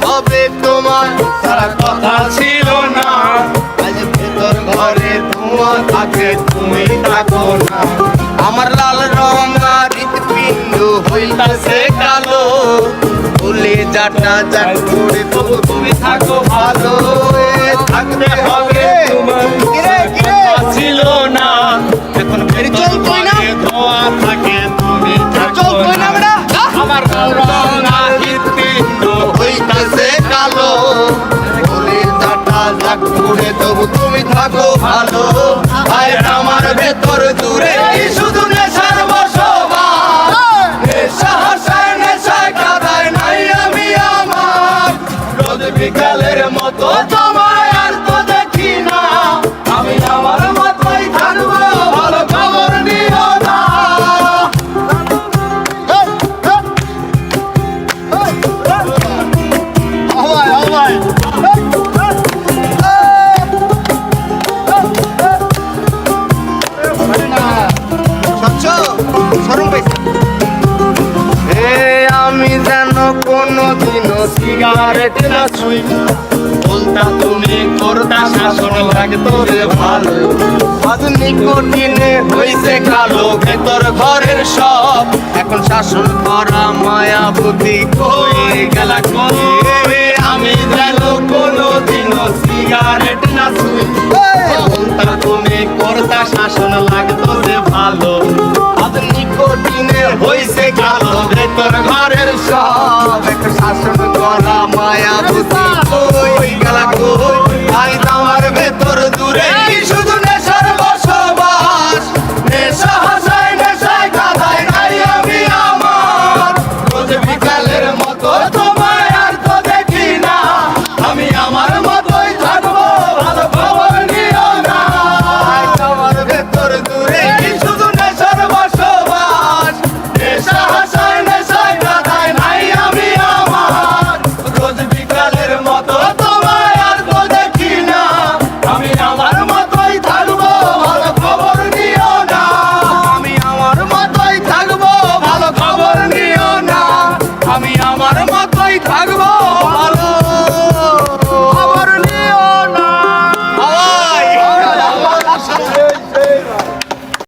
হবে তোমার সারা কথা ছিল না। আজ ভেতর ঘরে ধোঁয়া থাকে তুমি থাকো না। আমার লাল রঙা হৃৎপিণ্ড হইতাছে কালো, ভুলে যাটা যাক করে তবু তুমি থাকো ভালো। থাকতে হবে তোমার কথা ছিল না, এখন ভেতর ঘরে ধোঁয়া থাকে তুমি থাকো না। আমার লাল রঙা হৃৎপিণ্ড হইতাছে কালো, ভুলে যাটা যাক করে তবু তুমি থাকো ভালো। আয় আমার ভেতর দূরে শুধু নেশার বসবাস, নেশা হাসায় নেশায় কাদায় নাই আমি আমার। রোজ বিকালের মতো তোমায় আর তো দেখি না, আমি আমার মতোই থাকবো ভালো খবর নিও না। আমি যেন কোনদিনও সিগারেট না ছুঁই, বলতা তুমি করতা শাসন লাগতো রে ভালো। আজ নিকোটিনে হইছে কালো ভেতর ঘরের সব, এখন শাসন করা মায়াবতী কই গেলা কই। আমি যেন কোনদিনও সিগারেট না ছুঁই, বলতা তুমি করতা শাসন লাগতো রে ভালো। আজ নিকোটিনে হইছে কালো ভেতর ঘরের সব, এখন শাসন করা মায়াবতী কই গেলা কই। আই আমার ভেতর দূরে শুধু নেশার বসবাস, নেশা হাসায় নেশায় কাদায় নাই আমি আমার। রোজ বিকালের মতো তোমায় আর তো দেখি না, আমি আমার মতোই থাকবো ভালো খবর নিও না। আই আমার ভেতর দূরে শুধু নেশার বসবাস, নেশা হাসায় নেশায় কাদায় নাই আমি আমার। রোজ বিকালের মতো তোমায় আর তো দেখি না, আমি আমার মতোই থাকবো ভালো খবর নিও না। আমি আমার মতোই থাকবো ভালো খবর নিও না। আমি আমার